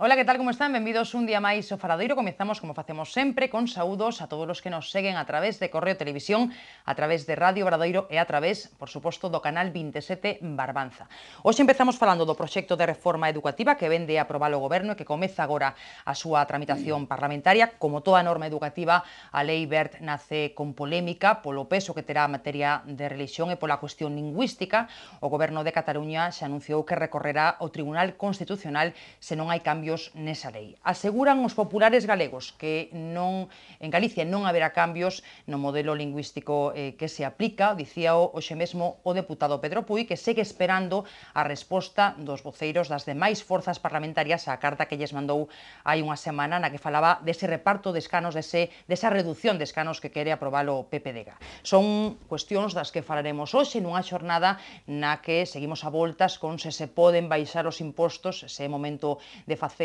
Ola, que tal, como están? Benvidos un día máis ao Faladoiro. Comezamos, como facemos sempre, con saúdos a todos os que nos seguen a través de Correo Televisión, a través de Radio Obradoiro e a través, por suposto, do canal 27 Barbanza. Hoxe empezamos falando do proxecto de reforma educativa que vende a aprobar o Goberno e que comeza agora a súa tramitación parlamentaria. Como toda norma educativa, a Lei Wert nace con polémica polo peso que terá a materia de religión e pola cuestión lingüística. O Goberno de Cataluña xa anunciou que recorrerá ao Tribunal Constitucional se non hai cambios nesa lei. Aseguran os populares galegos que en Galicia non haberá cambios no modelo lingüístico que se aplica, dicíao hoxe mesmo o deputado Pedro Puy, que segue esperando a resposta dos voceiros das demais forzas parlamentarias á carta que lles mandou hai unha semana na que falaba dese reparto de escanos, desa reducción de escanos que quere aprobar o PPDG. Son cuestións das que falaremos hoxe nunha xornada na que seguimos a voltas con se poden baixar os impostos, se é momento de facelo,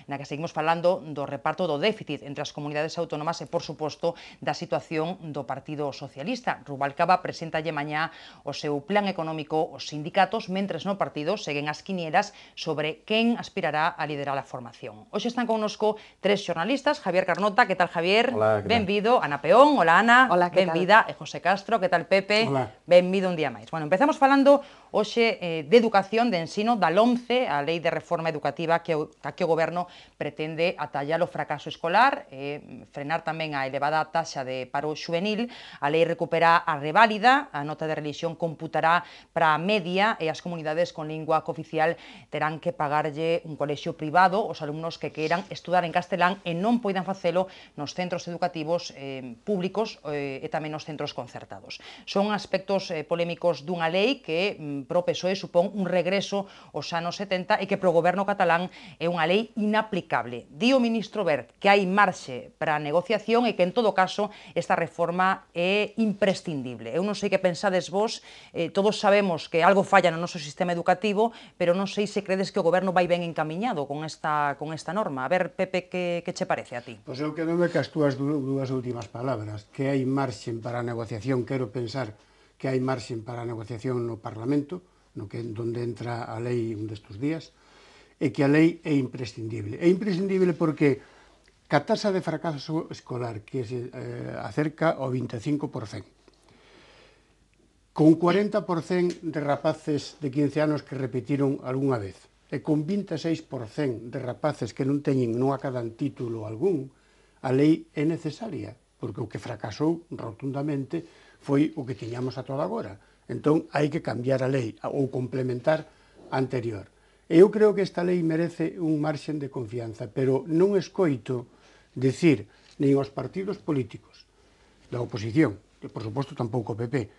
na que seguimos falando do reparto do déficit entre as comunidades autónomas e, por suposto, da situación do Partido Socialista. Rubalcaba presentalle mañá o seu plan económico aos sindicatos, mentres no partido seguen as quinielas sobre quen aspirará a liderar a formación. Hoxe están connosco tres xornalistas: Javier Carnota, que tal, Javier? Hola, que tal? Benvido. Ana Peón, hola Ana. Hola, que benvida. E José Castro, que tal, Pepe? Hola. Benvido un día máis. Bueno, empezamos falando hoxe de educación, de ensino, da LOMCE, a Lei de Reforma Educativa que o Goberno pretende atallar o fracaso escolar e frenar tamén a elevada taxa de paro xuvenil. A lei recupera a reválida, a nota de religión computará para a media e as comunidades con lingua cooficial terán que pagarlle un colexio privado aos alumnos que queiran estudar en castelán e non poidan facelo nos centros educativos públicos e tamén nos centros concertados. Son aspectos polémicos dunha lei que pro PSOE supón un regreso aos anos 70 e que pro goberno catalán é unha lei inaplicable. Di o ministro Wert que hai marxe para a negociación e que, en todo caso, esta reforma é imprescindible. Eu non sei que pensades vos, todos sabemos que algo falla no noso sistema educativo, pero non sei se credes que o goberno vai ben encamiñado con esta norma. A ver, Pepe, que che parece a ti? Pois eu quedome que as túas dúas últimas palabras, que hai marxen para a negociación. Quero pensar que hai marxen para a negociación no Parlamento, donde entra a lei un destes días, e que a lei é imprescindible. É imprescindible porque a taxa de fracaso escolar que se acerca ao 25%, con 40% de rapaces de 15 anos que repetiron algunha vez, e con 26% de rapaces que non acadan título algún, a lei é necesaria, porque o que fracasou rotundamente foi o que tiñamos a toda agora. Entón, hai que cambiar a lei ou complementar a anterior. Eu creo que esta lei merece un marxen de confianza, pero non escoito decir nin aos partidos políticos da oposición, que por suposto tampouco o PP,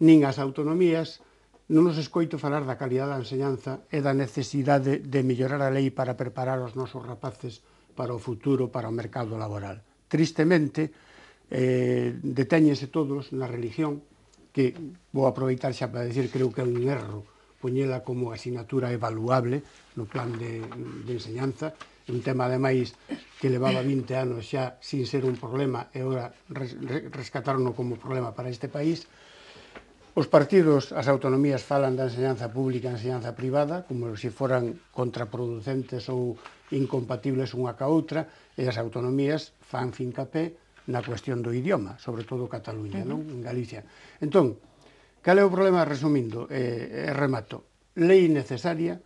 nin as autonomías, non os escoito falar da calidad da enseñanza e da necesidade de mellorar a lei para preparar os nosos rapaces para o futuro, para o mercado laboral. Tristemente, detéñense todos na religión, que vou aproveitar xa para decir, creo que é un erro poñela como asignatura evaluable no plan de enseñanza, un tema ademais que levaba 20 anos xa sin ser un problema e agora rescatarlo como problema para este país. Os partidos, as autonomías falan da enseñanza pública e enseñanza privada como se foran contraproducentes ou incompatibles unha ca outra, e as autonomías fan fincapé na cuestión do idioma, sobre todo Cataluña, non? En Galicia. Entón, cal é o problema? Resumindo, remato. Lei necesaria,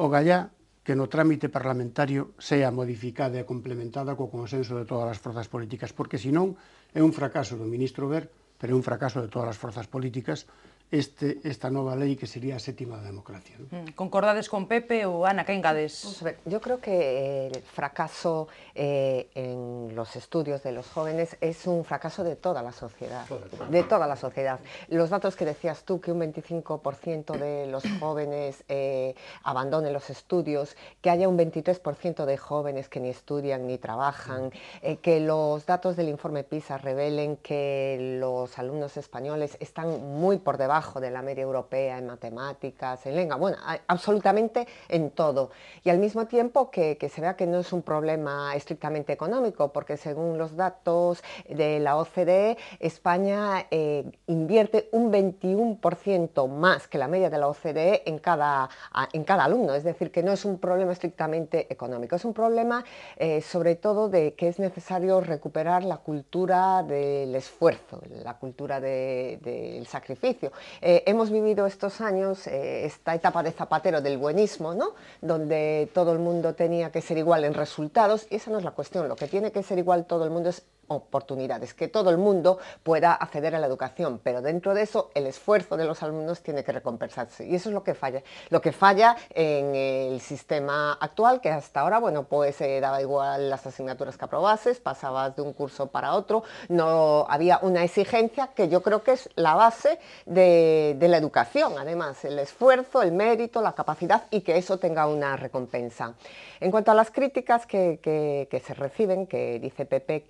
o gallá que no trámite parlamentario sea modificada e complementada co consenso de todas as forzas políticas, porque senón é un fracaso do ministro Wert, pero é un fracaso de todas as forzas políticas esta nova lei que sería a sétima da democracia, ¿no? Concordades con Pepe ou Ana, que engades? Vamos a ver, yo creo que el fracaso en los estudios de los jóvenes es un fracaso de toda la sociedad, de toda la sociedad. Los datos que decías tú, que un 25% de los jóvenes abandonen los estudios, que haya un 23% de jóvenes que ni estudian ni trabajan, que los datos del informe PISA revelen que los alumnos españoles están muy por debajo debajo de la media europea en matemáticas, en lengua, bueno, absolutamente en todo. Y al mismo tiempo que se vea que no es un problema estrictamente económico, porque según los datos de la OCDE, España invierte un 21% más que la media de la OCDE en cada alumno, es decir, que no es un problema estrictamente económico, es un problema sobre todo de que es necesario recuperar la cultura del esfuerzo, la cultura del sacrificio. Hemos vivido estos años esta etapa de Zapatero del buenismo, ¿no?, donde todo el mundo tenía que ser igual en resultados, y esa no es la cuestión. Lo que tiene que ser igual todo el mundo es oportunidades, que todo el mundo pueda acceder a la educación, pero dentro de eso el esfuerzo de los alumnos tiene que recompensarse, y eso es lo que falla en el sistema actual, que hasta ahora, bueno, pues daba igual las asignaturas que aprobases, pasabas de un curso para otro, no había una exigencia que yo creo que es la base de la educación, además, el esfuerzo, el mérito, la capacidad, y que eso tenga una recompensa. En cuanto a las críticas que se reciben, que dice Pepe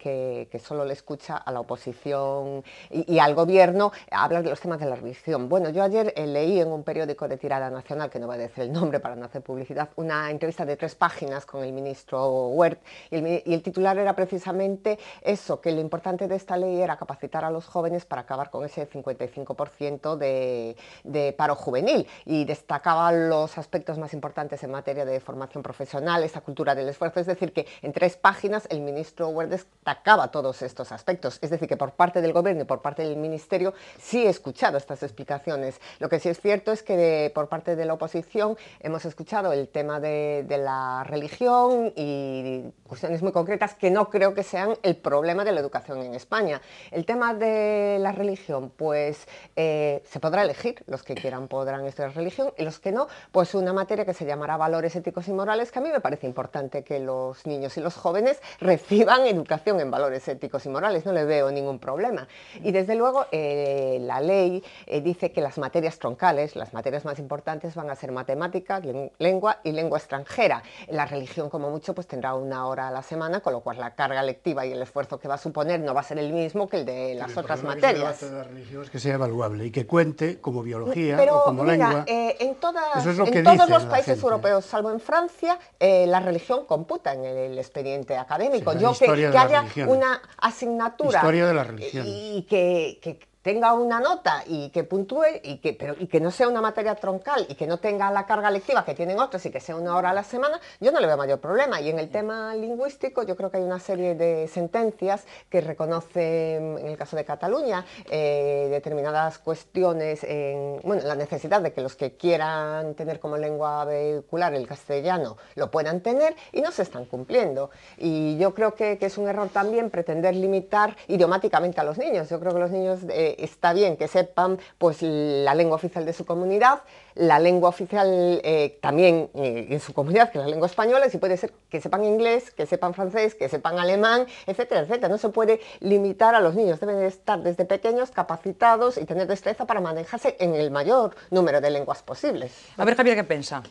que solo le escucha a la oposición y al gobierno hablar de los temas de la religión. Bueno, yo ayer leí en un periódico de tirada nacional, que no voy a decir el nombre para no hacer publicidad, una entrevista de 3 páginas con el ministro Wert, y el titular era precisamente eso, que lo importante de esta ley era capacitar a los jóvenes para acabar con ese 55% de paro juvenil, y destacaba los aspectos más importantes en materia de formación profesional, esa cultura del esfuerzo. Es decir, que en 3 páginas el ministro Wert destacaba todos estos aspectos. Es decir, que por parte del gobierno y por parte del ministerio sí he escuchado estas explicaciones. Lo que sí es cierto es que por parte de la oposición hemos escuchado el tema de la religión y cuestiones muy concretas que no creo que sean el problema de la educación en España. El tema de la religión, pues se podrá elegir, los que quieran podrán estudiar religión, y los que no, pues una materia que se llamará valores éticos y morales, que a mí me parece importante que los niños y los jóvenes reciban educación en valores éticos y morales, no le veo ningún problema. Y desde luego la ley dice que las materias troncales, las materias más importantes, van a ser matemáticas, lengua y lengua extranjera. La religión, como mucho, pues tendrá 1 hora a la semana, con lo cual la carga lectiva y el esfuerzo que va a suponer no va a ser el mismo que el de las otras materias. El debate de la religión es que sea evaluable y que cuente como biología o como mira, lengua. En Es todos los países europeos, salvo en Francia, la religión computa en el expediente académico. Sí, que haya una asignatura historia de la religión y que tenga una nota y que puntúe, y que no sea una materia troncal y que no tenga la carga lectiva que tienen otros y que sea 1 hora a la semana, yo no le veo mayor problema. Y en el tema lingüístico yo creo que hay una serie de sentencias que reconocen, en el caso de Cataluña, determinadas cuestiones, la necesidad de que los que quieran tener como lengua vehicular el castellano lo puedan tener, y no se están cumpliendo. Y yo creo que es un error también pretender limitar idiomáticamente a los niños. Yo creo que los niños está bien que sepan pues la lengua oficial de su comunidad, la lengua oficial también en su comunidad, que es la lengua española, y si puede ser que sepan inglés, que sepan francés, que sepan alemán, etcétera, etcétera. No se puede limitar a los niños, deben estar desde pequeños capacitados y tener destreza para manejarse en el mayor número de lenguas posibles. A ver, Javier, que pensa?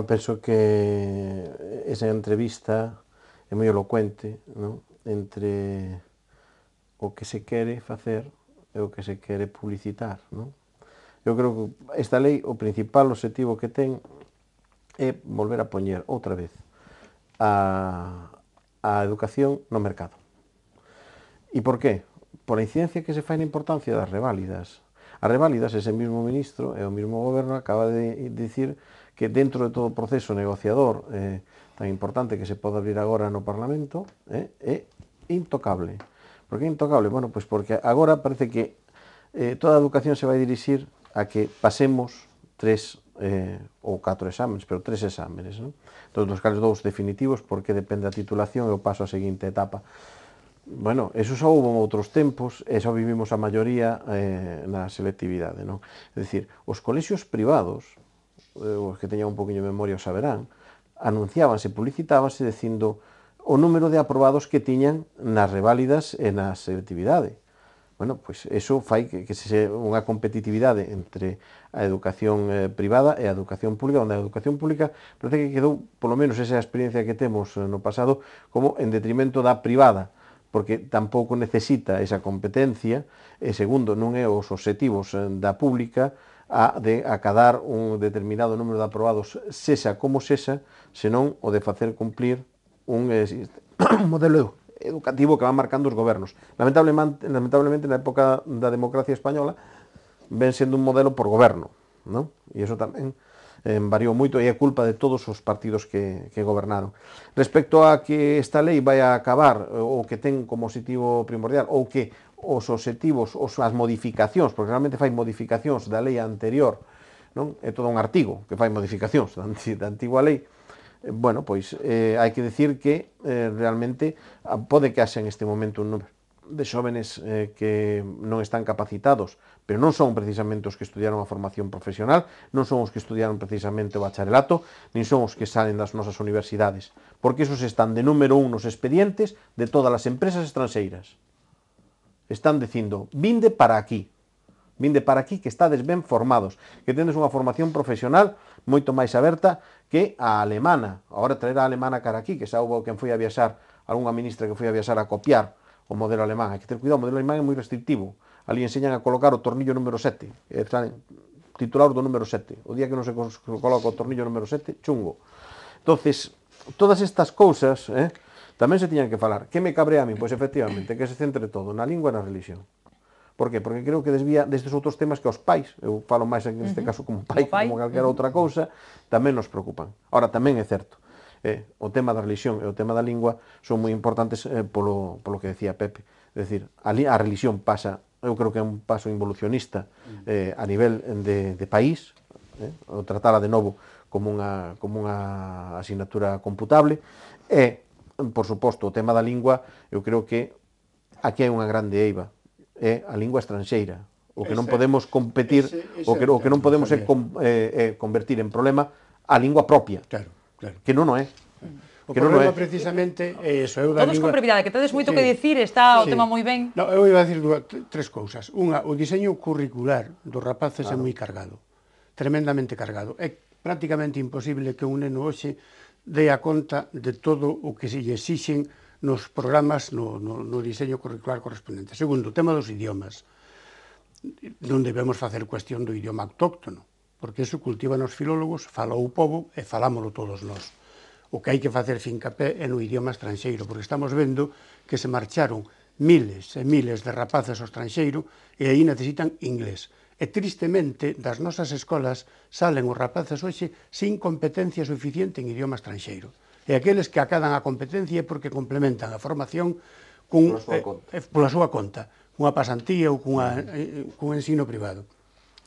Penso que esa entrevista é moi elocuente, non? Entre o que se quere facer e o que se quere publicitar, non? Eu creo que esta lei, o principal objetivo que ten é volver a poñer outra vez a educación no mercado. E por qué? Por a incidencia que se fai na importancia das reválidas. As reválidas, ese mismo ministro e o mismo goberno acaba de dicir que dentro de todo o proceso negociador tan importante que se pode abrir agora no Parlamento é intocable. Por que é intocable? Bueno, pois porque agora parece que toda a educación se vai dirixir a que pasemos 3 ou 4 exámenes, pero 3 exámenes, non? Entón, dos cales 2 definitivos, porque depende da titulación e o paso a seguinte etapa. Bueno, eso xa houve en outros tempos e xa vivimos a maioría na selectividade, non? É dicir, os colexios privados, os que teñan un poquinho de memoria o saberán, anunciábanse, publicitábanse dicindo o número de aprobados que tiñan nas reválidas e na selectividade. Bueno, pois eso fai que se unha competitividade entre a educación privada e a educación pública, onde a educación pública parece que quedou, polo menos esa experiencia que temos no pasado, como en detrimento da privada, porque tampouco necesita esa competencia, e segundo, non é os obxectivos da pública de acadar un determinado número de aprobados, sexa como sexa, senón o de facer cumplir un modelo educativo que van marcando os gobernos. Lamentablemente, na época da democracia española, ven sendo un modelo por goberno, non? E iso tamén variou moito e é culpa de todos os partidos que gobernaron. Respecto a que esta lei vai a acabar ou que ten como objetivo primordial ou que os obxectivos, as modificacións, porque realmente fai modificacións da lei anterior, non? É todo un artigo que fai modificacións da antigua lei. Bueno, pois hai que decir que realmente pode que haxa en este momento un número de xóvenes que non están capacitados, pero non son precisamente os que estudiaron a formación profesional, non son os que estudiaron precisamente o bacharelato, nin son os que salen das nosas universidades, porque esos están de número 1 nos expedientes de todas as empresas estranxeiras. Están dicindo, vinde para aquí que estades ben formados, que tendes unha formación profesional moito máis aberta que a alemana. Agora traer a alemana cara aquí, que xa houve quen foi a viaxar, algunha ministra que foi a viaxar a copiar o modelo alemán. Hai que ter cuidado, o modelo alemán é moi restrictivo. Ali enseñan a colocar o tornillo número 7, titular do número 7. O día que non se coloca o tornillo número 7, chungo. Entonces, todas estas cousas tamén se tiñan que falar. Que me cabrea a mí? Pois efectivamente, que se centre todo na lingua e na religión. Por qué? Porque creo que desvía destes outros temas que aos pais, eu falo máis en este caso como pai, como calquera outra cousa, tamén nos preocupan. Ahora, tamén é certo, o tema da religión e o tema da lingua son moi importantes polo que decía Pepe. É dicir, a religión pasa, eu creo que é un paso involucionista a nivel de país, o tratala de novo como unha asignatura computable, e, por suposto, o tema da lingua, eu creo que aquí hai unha grande eiva, é a lingua estranxeira. O que non podemos competir, o que non podemos é convertir en problema a lingua propia, que non é. O problema precisamente é iso. Todos con brevidade, que tedes moito que dicir, está o tema moi ben. Eu iba a dicir tres cousas. Unha, o diseño curricular dos rapaces é moi cargado, tremendamente cargado. É prácticamente imposible que un neno hoxe dé a conta de todo o que se lle exixen nos programas, no diseño curricular correspondente. Segundo, o tema dos idiomas. Non debemos facer cuestión do idioma autóctono, porque eso cultivan os filólogos, fala o povo e falámolo todos nós. O que hai que facer fincapé é no idioma estranxeiro, porque estamos vendo que se marcharon miles e miles de rapaces ao estranxeiro e aí necesitan inglés. E tristemente, das nosas escolas salen os rapaces hoxe sin competencia suficiente en idioma estranxeiro. E aqueles que acadan a competencia é porque complementan a formación pola súa conta, cunha pasantía ou cun ensino privado.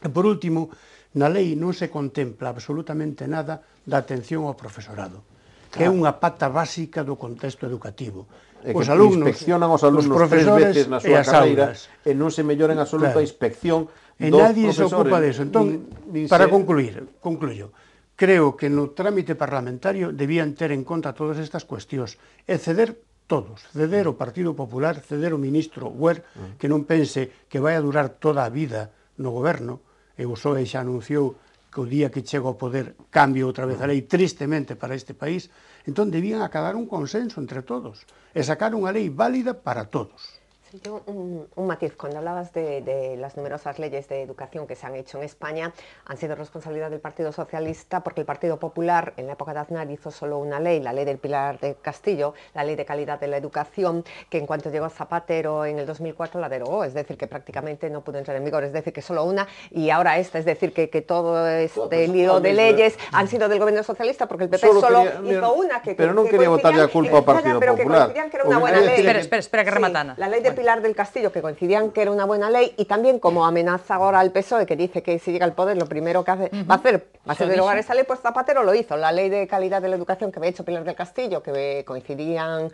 E por último, na lei non se contempla absolutamente nada da atención ao profesorado, que é unha pata básica do contexto educativo. Os alumnos inspeccionan os alumnos tres veces na súa carreira e non se mellora en absoluta a inspección dos profesores. E nadie se ocupa deso. Entón, para concluyo, creo que no trámite parlamentario debían ter en conta todas estas cuestións e ceder todos, ceder o Partido Popular, ceder o ministro Huer, que non pense que vai a durar toda a vida no goberno, e o PSOE xa anunciou que o día que chega ao poder cambie outra vez a lei, tristemente para este país. Entón debían acadar un consenso entre todos e sacar unha lei válida para todos. Sí, yo un matiz, cuando hablabas de las numerosas leyes de educación que se han hecho en España, han sido responsabilidad del Partido Socialista, porque el Partido Popular en la época de Aznar hizo solo una ley, la ley del Pilar del Castillo, la ley de calidad de la educación, que en cuanto llegó Zapatero en el 2004 la derogó, es decir, que prácticamente no pudo entrar en vigor, es decir, que solo una, y ahora esta, es decir, que todo este lío de leyes han sido del gobierno socialista, porque el PP solo hizo una que... Pero non quería votarle a culpa ao Partido Popular. Que era una buena ley. Espera, que rematana. La ley de Pilar del Castillo, que coincidían que era una buena ley, y también como amenaza ahora al PSOE, que dice que si llega al poder lo primero que hace, va a ser derogar esa ley, pues Zapatero lo hizo. La ley de calidad de la educación que había hecho Pilar del Castillo, que coincidían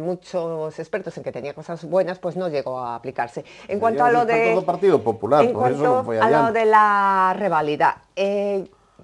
muchos expertos en que tenía cosas buenas, pues no llegó a aplicarse. En cuanto a lo de... Partido Popular, en cuanto a lo de la reválida,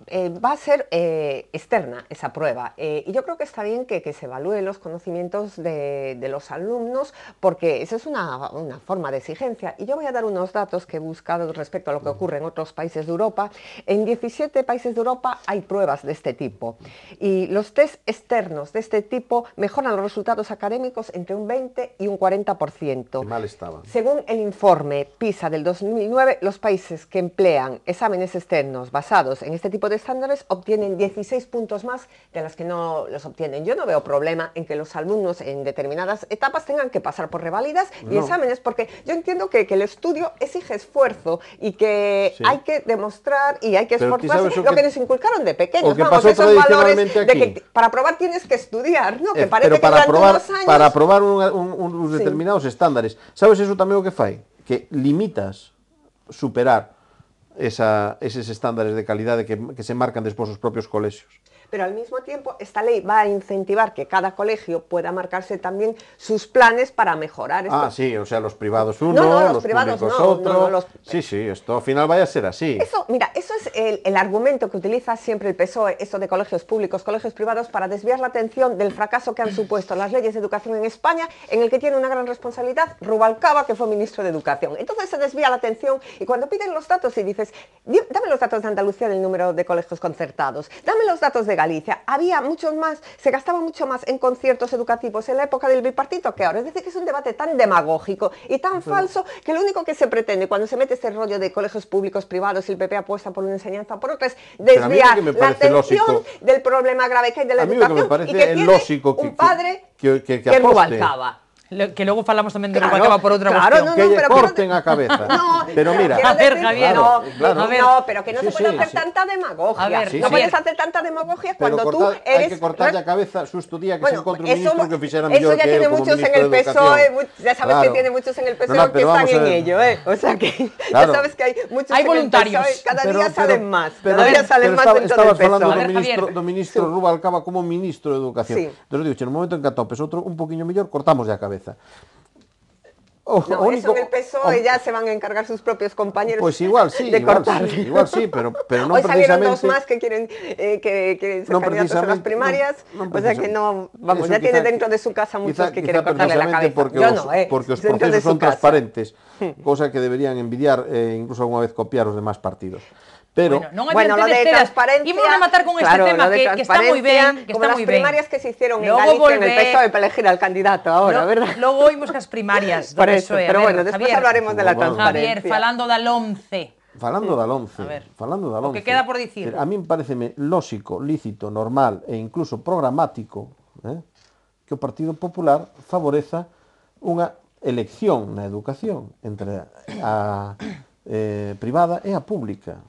Va a ser externa esa prueba y yo creo que está bien que se evalúen los conocimientos de los alumnos, porque esa es una forma de exigencia. Y yo voy a dar unos datos que he buscado respecto a lo que ocurre en otros países de Europa. En 17 países de Europa hay pruebas de este tipo y los test externos de este tipo mejoran los resultados académicos entre un 20 y un 40%. Qué mal estaban. Según el informe PISA del 2009, los países que emplean exámenes externos basados en este tipo de estándares obtienen 16 puntos más de las que no los obtienen. Yo no veo problema en que los alumnos en determinadas etapas tengan que pasar por reválidas y exámenes, porque yo entiendo que el estudio exige esfuerzo y que hay que demostrar y hay que esforzarse, lo que nos inculcaron de pequeños, vamos, esos valores de que para probar tienes que estudiar, ¿no? Que parece pero que para aprobar uns determinados estándares, sabes eso tamén o que fai? Que limitas superar eses estándares de calidade que se marcan despois os propios colexios. Pero al mismo tiempo esta ley va a incentivar que cada colegio pueda marcarse también sus planes para mejorar esto. Ah, sí, o sea, los privados uno, los los privados públicos no, otro. Sí, esto al final vaya a ser así. Eso, mira, eso es el argumento que utiliza siempre el PSOE, esto de colegios públicos, colegios privados, para desviar la atención del fracaso que han supuesto las leyes de educación en España, en el que tiene una gran responsabilidad Rubalcaba, que fue ministro de Educación. Entonces se desvía la atención y cuando piden los datos y dices, dame los datos de Andalucía del número de colegios concertados, dame los datos de Galicia, había muchos más, se gastaba mucho más en conciertos educativos en la época del bipartito que ahora. Es decir, que es un debate tan demagógico y tan falso que lo único que se pretende cuando se mete este rollo de colegios públicos, privados y el PP apuesta por una enseñanza por otra es desviar la atención del problema grave que hay de la educación y que tiene un padre que es Rubalcaba. Que logo falamos tamén de Rubalcaba por outra cuestión. Que lle corten a cabeza. Pero mira, a ver, Javier, no, pero que no se puede hacer tanta demagogia. No puedes hacer tanta demagogia cuando tú eres... Hai que cortarlle a cabeza xusto día que se encontre un ministro que fixera mellor que eu como ministro de Educación. Eso ya tiene muchos en el PSOE, ya sabes que tiene muchos en el PSOE que están en ello, o sea que ya sabes que hay muchos en el PSOE, cada día salen más, cada día salen más dentro del PSOE. Estabas falando do ministro Rubalcaba como ministro de Educación. Entón, digo, no momento en que atopes outro un poquinho mellor, cortamos a cabeza. No, eso en el PSOE ya se van a encargar sus propios compañeros de cortar. Igual sí, pero no hoy precisamente... Hoy salieron dos más que quieren ser candidatos a las primarias, o sea que no, vamos, ya tiene dentro de su casa muchos que quieren cortarle la cabeza. Porque os procesos son transparentes, cosa que deberían envidiar e incluso alguna vez copiar os demás partidos. Pero, bueno, lo de transparencia... Imos a rematar con este tema que está moi ben, que está moi ben. Como las primarias que se hicieron en Galicia en el PSOE para elegir al candidato ahora, ¿verdad? Logo oímos que as primarias do PSOE. Pero bueno, despois hablaremos de la transparencia. Javier, falando da LOMCE. Falando da LOMCE, o que queda por dicir. A min pareceme lóxico, lícito, normal e incluso programático que o Partido Popular favoreza unha elección na educación entre a privada e a pública.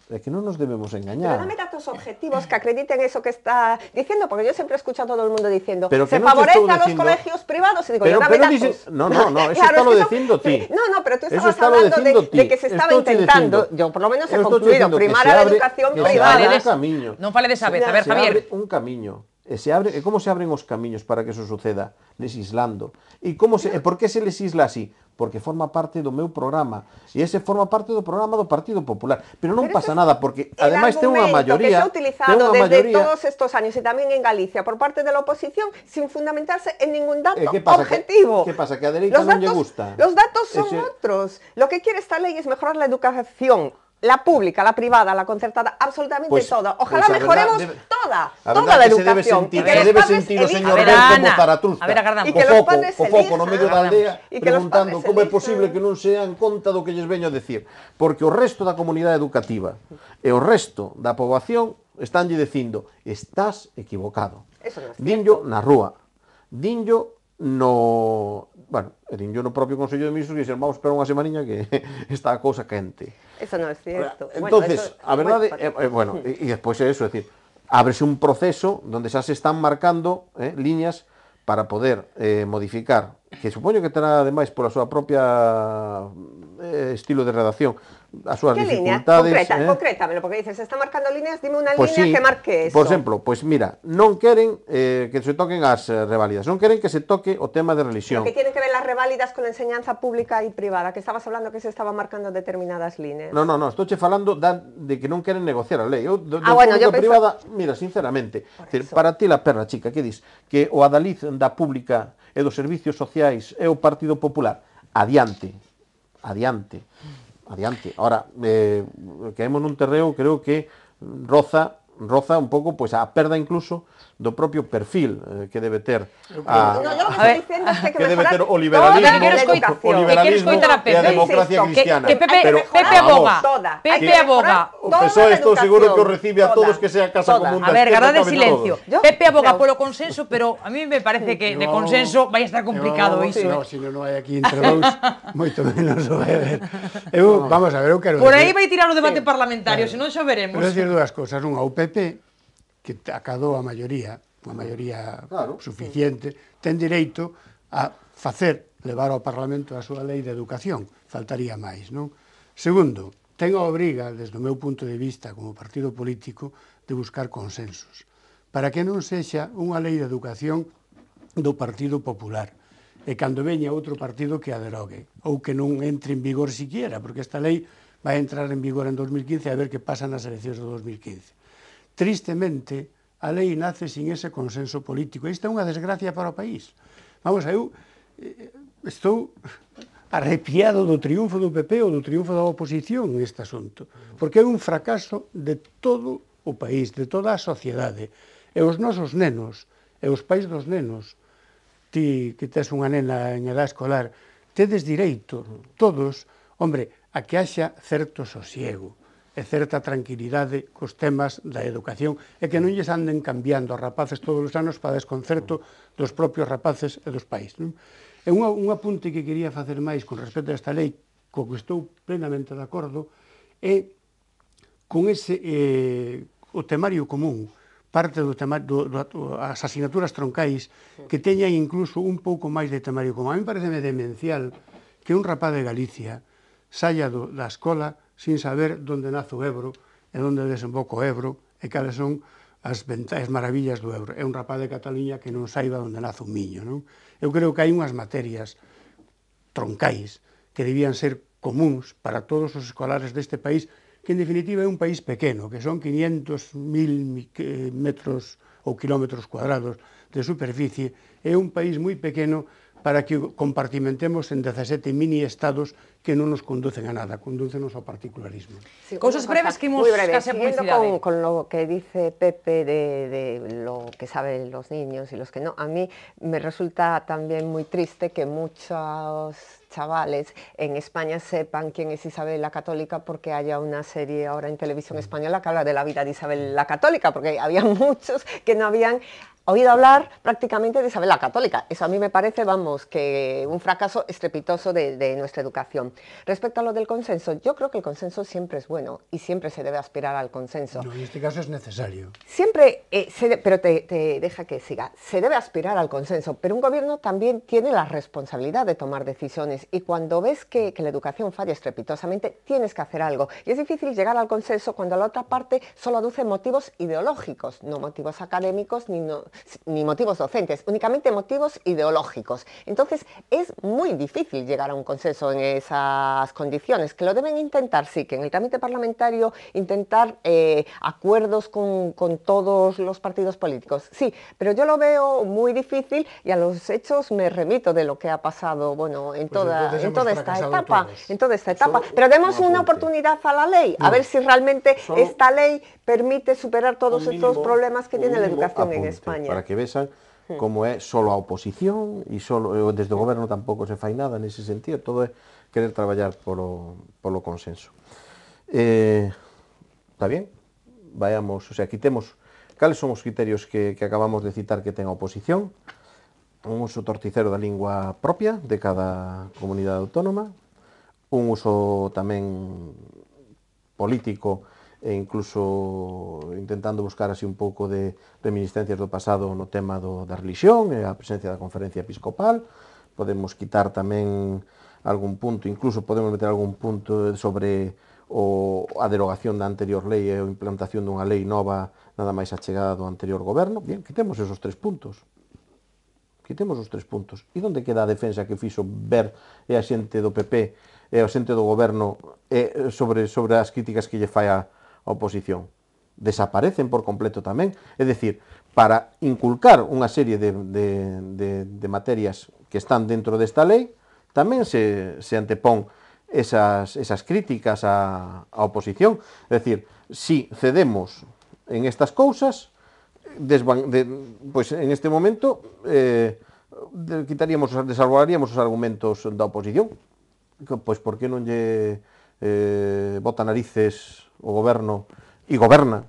É que non nos debemos engañar. Pero dame datos objetivos que acrediten eso que está diciendo, porque yo siempre he escuchado a todo el mundo diciendo se no favorece a los colegios privados y digo, yo dame datos. No, eso está lo diciendo ti. No, pero tú estabas hablando de que se estaba intentando, yo por lo menos he concluido, primar a la educación privada. Non fale desa vez, a ver, Javier. Se abre un camiño. E como se abren os camiños para que eso suceda? Legislando. E por que se legisla así? Porque forma parte do meu programa e ese forma parte do programa do Partido Popular, pero non pasa nada porque ademais ten unha maioría, que se ha utilizado desde todos estos años e tamén en Galicia por parte de la oposición sin fundamentarse en ningún dato objetivo. ¿Qué pasa? Que a dereita non lle gusta. Los datos son otros. Lo que quiere esta ley es mejorar la educación, la pública, la privada, la concertada, absolutamente toda. Ojalá mejoremos toda la educación. Se debe sentir o señor Bel como Zaratustra, o foco no medio da aldea, preguntando como é posible que non se dan conta do que lles veño a decir. Porque o resto da comunidade educativa e o resto da poboación estánlle dicindo, estás equivocado. Dinllo na rúa, dinllo no... Bueno, dinllo no propio Consello de Ministros e dixen, vamos esperar unha semaniña que está a cousa quente. Eso non é cierto. Entonces, a verdade, bueno, e despois é eso, é dicir, ábrese un proceso onde xa se están marcando liñas para poder modificar, que supoño que terá ademais pola súa propia estilo de redacción, as súas ¿Qué línea? dificultades... Concrétamelo, porque dices, se está marcando líneas, dime una Pois línea sí, que marque eso. por exemplo, pois mira, non queren que se toquen as reválidas, non queren que se toque o tema de religión. Lo que tienen que ver las reválidas con la enseñanza pública y privada, que estabas hablando que se estaban marcando determinadas líneas. No, estou falando de que non queren negociar a lei. Bueno, yo privada, mira, sinceramente, para ti la perra chica, que dis? Que o adaliz da pública e dos servicios sociais é o Partido Popular? Adiante. Ahora, caemos nun terreo, creo que roza un pouco pois a perda incluso do propio perfil que debe ter No, yo lo que estoy diciendo es que hay que debe ter mejorar o liberalismo, e a democracia cristiana. Que Pepe aboga. O PSOE estou seguro que o recibe a todos que sea casa común da esquerda. A ver, esquerda, gardade silencio. Pepe aboga polo consenso, pero a mí me parece que de consenso vai estar complicado iso. No, se non hai aquí entre dous, moito menos o vai haber. Vamos a ver, eu quero por aí vai tirar o debate parlamentario, senón xa veremos. Quero decir dúas cousas. Unha, o PP, que acadou a maioría, unha maioría suficiente, ten direito a levar ao Parlamento a súa lei de educación. Faltaría máis, non? Segundo, ten a obriga, desde o meu punto de vista como partido político, de buscar consensos, para que non sexa unha lei de educación do Partido Popular, e cando veña outro partido que a derogue, ou que non entre en vigor siquiera, porque esta lei vai entrar en vigor en 2015 a ver que pasa nas eleccións de 2015. Tristemente, a lei nace sin ese consenso político. Isto é unha desgracia para o país. Vamos, eu estou arrepiado do triunfo do PP ou do triunfo da oposición neste asunto, porque é un fracaso de todo o país, de toda a sociedade. E os nosos nenos, e os pais dos nenos, ti que tes unha nena en edad escolar, tedes direito, todos, hombre, a que haxa certo sosiego e certa tranquilidade cos temas da educación e que non lles anden cambiando os rapaces todos os anos para desconcerto dos propios rapaces e dos pais. E un apunte que quería facer máis con respecto a esta lei, co que estou plenamente de acordo, é con ese o temario común, parte as asignaturas troncais que teñan incluso un pouco máis de temario común. A mí pareceme demencial que un rapaz de Galicia saia da escola sin saber onde nace o Ebro e onde desemboca o Ebro e cales son as maravillas do Ebro. É un rapaz de Cataluña que non saiba onde nace o Miño, non? Eu creo que hai unhas materias troncais que debían ser comuns para todos os escolares deste país, que en definitiva é un país pequeno, que son 500.000 metros ou kilómetros cuadrados de superficie, é un país moi pequeno para que compartimentemos en 17 mini-estados que non nos conducen a nada, condúcenos ao particularismo. Sí, Cosas breves que imos case a publicidade. Con lo que dice Pepe de lo que saben los niños y los que no, a mí me resulta también muy triste que muchos chavales en España sepan quién es Isabel la Católica porque haya una serie ahora en televisión española que habla de la vida de Isabel la Católica, porque había muchos que no habían oído hablar prácticamente de Isabel la Católica. Eso a mí me parece, vamos, que un fracaso estrepitoso de nuestra educación. Respecto a lo del consenso, yo creo que el consenso siempre es bueno y siempre se debe aspirar al consenso. No, en este caso es necesario. Siempre, pero te deja que siga, se debe aspirar al consenso, pero un gobierno también tiene la responsabilidad de tomar decisiones y cuando ves que la educación falla estrepitosamente, tienes que hacer algo. Y es difícil llegar al consenso cuando la otra parte solo aduce motivos ideológicos, no motivos académicos ni motivos docentes, únicamente motivos ideológicos. Entonces es muy difícil llegar a un consenso en esas condiciones, que lo deben intentar, sí, que en el trámite parlamentario intentar acuerdos con todos los partidos políticos, sí, pero yo lo veo muy difícil y a los hechos me remito de lo que ha pasado, bueno, en toda esta etapa, pero demos una oportunidad a la ley, a ver si realmente esta ley permite superar todos estos problemas que tiene la educación en España. Para que vexan como é solo a oposición e solo desde o goberno tampouco se fai nada nese sentido, todo é querer traballar polo consenso. Está bien? Vayamos, o sea, quitemos cales son os criterios que acabamos de citar que ten a oposición, un uso torticero da lingua propia de cada comunidade autónoma, un uso tamén político e incluso intentando buscar así un pouco de reminiscencias do pasado no tema da religión e a presencia da conferencia episcopal. Podemos quitar tamén algún punto, incluso podemos meter algún punto sobre a derogación da anterior lei e a implantación dunha lei nova nada máis achegada do anterior goberno. Bien, quitemos esos 3 puntos. Quitemos os 3 puntos. E onde queda a defensa que fixo Ver e a xente do PP e a xente do goberno sobre as críticas que lle fai a oposición? Desaparecen por completo tamén. É dicir, para inculcar unha serie de materias que están dentro desta lei, tamén se antepón esas críticas á oposición. É dicir, si cedemos en estas cousas, pois en este momento desarrollaríamos os argumentos da oposición. Pois por que non lle bota narices o goberno e goberna,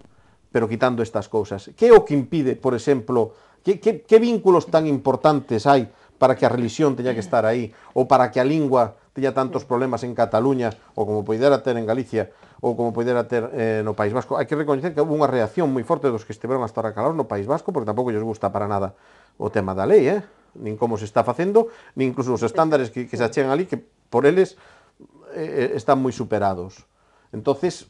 pero quitando estas cousas? Que é o que impide, por exemplo, que vínculos tan importantes hai para que a religión teña que estar aí, ou para que a lingua teña tantos problemas en Cataluña, ou como poidera ter en Galicia, ou como poidera ter no País Vasco? Hai que recoñecer que houve unha reacción moi forte dos que estiveron hasta ahora calados no País Vasco, porque tampouco lles gusta para nada o tema da lei, nin como se está facendo, nin incluso os estándares que se achegan ali, que por eles están moi superados. Entonces,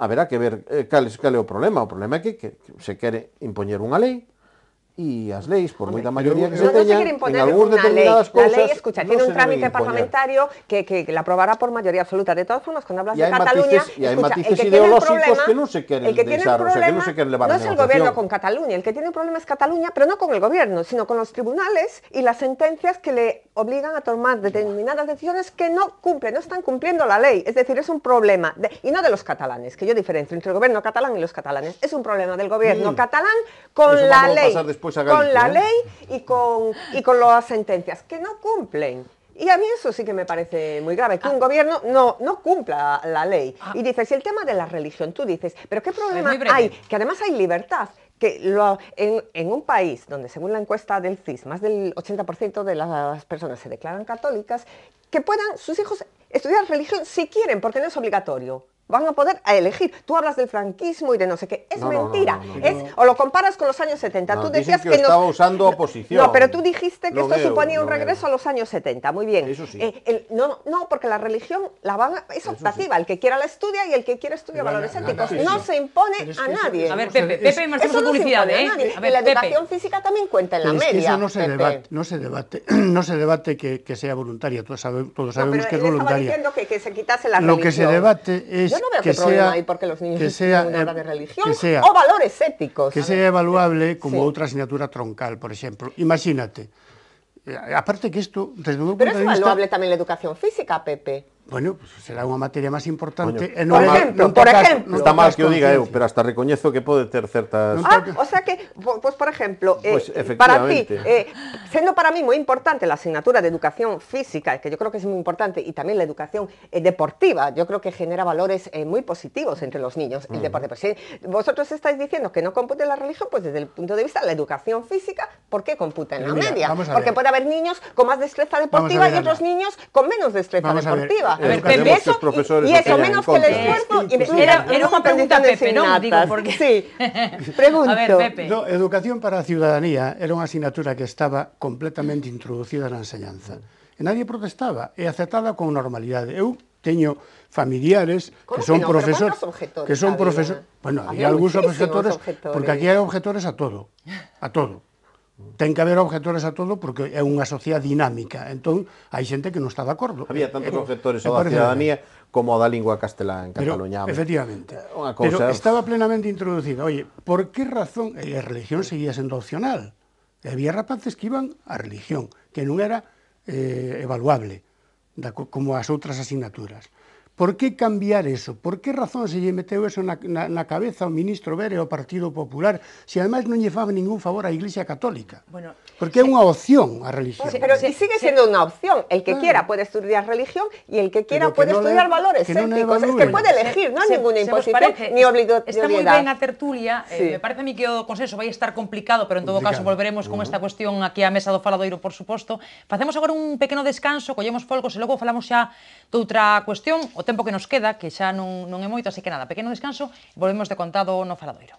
haberá que ver cal é o problema. O problema é que se quere impoñer unha lei, y as leis, por moita mayoría que se teña, en algúns determinadas cousas... La ley, escucha, tiene un trámite parlamentario que la aprobará por mayoría absoluta. De todas formas, cuando hablas de Cataluña, y hay matices ideológicos que non se queren deixar, o sea, que non se queren levar a negociación. No es el gobierno con Cataluña, el que tiene un problema es Cataluña, pero no con el gobierno, sino con los tribunales y las sentencias que le obligan a tomar determinadas decisiones que no cumplen, no están cumpliendo la ley. Es decir, es un problema, y no de los catalanes, que yo diferencio entre el gobierno catalán y los catalanes. Es un problema del gobierno catalán con la ley. Con la ley y con las sentencias que no cumplen. Y a mí eso sí que me parece muy grave, que un gobierno no cumpla la ley. Y dices, y el tema de la religión, tú dices, pero ¿qué problema hay? Que además hay libertad. Que en un país donde, según la encuesta del CIS, más del 80% de las personas se declaran católicas, que puedan sus hijos estudiar religión si quieren, porque no es obligatorio. Van a poder elegir. Tú hablas del franquismo y de no sé qué. Es mentira. O lo comparas con los años 70. Tú decías que estaba usando oposición. No, pero tú dijiste que esto suponía un regreso a los años 70. Muy bien. Eso sí. No, porque la religión es optativa. El que quiera la estudia y el que quiera estudia valores éticos. No se impone a nadie. A ver, Pepe, marchamos a publicidad, Y la educación física también cuenta en la media. Eso no se debate que sea voluntaria. Todos sabemos que es voluntaria. Estaba diciendo que se quitase la religión. Lo que se debate es yo no veo qué problema hay porque los niños estudian una hora de religión o valores éticos. Que sea evaluable como outra asignatura troncal, por exemplo. Imagínate. Aparte que isto, desde o meu punto de vista... Pero es evaluable tamén la educación física, Pepe. Bueno, pues será unha materia máis importante. Por ejemplo. Está mal que o diga eu, pero hasta recoñezo que pode ter certas... O sea que, pues por ejemplo, para ti, siendo para mí muy importante la asignatura de educación física, que yo creo que es muy importante, y también la educación deportiva, yo creo que genera valores muy positivos entre los niños, el deporte. Pues si vosotros estáis diciendo que no compute la religión, pues desde el punto de vista de la educación física, ¿por qué computa en la media? Porque puede haber niños con más destreza deportiva y otros niños con menos destreza deportiva. A ver, Pepe, y eso menos que el esfuerzo. Era unha pregunta a Pepe, non? Digo, porque... Sí, pregunto. A ver, Pepe. No, educación para a ciudadanía era unha asignatura que estaba completamente introducida na enseñanza. E nadie protestaba, e aceptada con normalidade. Eu teño familiares que son profesores... Que son profesores... Bueno, había algúns objetores, porque aquí hai objetores a todo. A todo. Ten que haber objetores a todo porque é unha sociedade dinámica. Entón, hai xente que non está de acordo. Había tantos objetores ao da ciudadanía como ao da lingua castelá en Cataluña. Efectivamente. Pero estaba plenamente introducida. Oye, por que razón? E a religión seguía sendo opcional. E había rapaces que iban á religión, que non era evaluable, como as outras asignaturas. Por que cambiar eso? Por que razón se lle meteu eso na cabeza ao ministro Vera e ao Partido Popular se ademais non lle faba ningún favor á Iglesia Católica? Bueno, porque é unha opción a religión. Pero sigue siendo unha opción. El que quiera puede estudiar religión y el que quiera puede estudiar valores éticos. Es que puede elegir, non hai ninguna imposición ni obligatoriedad. Está moi ben a tertulia. Me parece a mí que o consenso vai estar complicado, pero en todo caso volveremos con esta cuestión aquí á mesa do Faladoiro, por suposto. Facemos agora un pequeno descanso, collemos folgos e logo falamos xa doutra cuestión, o tempo que nos queda, que xa non é moito, así que nada, pequeno descanso e volvemos de contado no Faladoiro.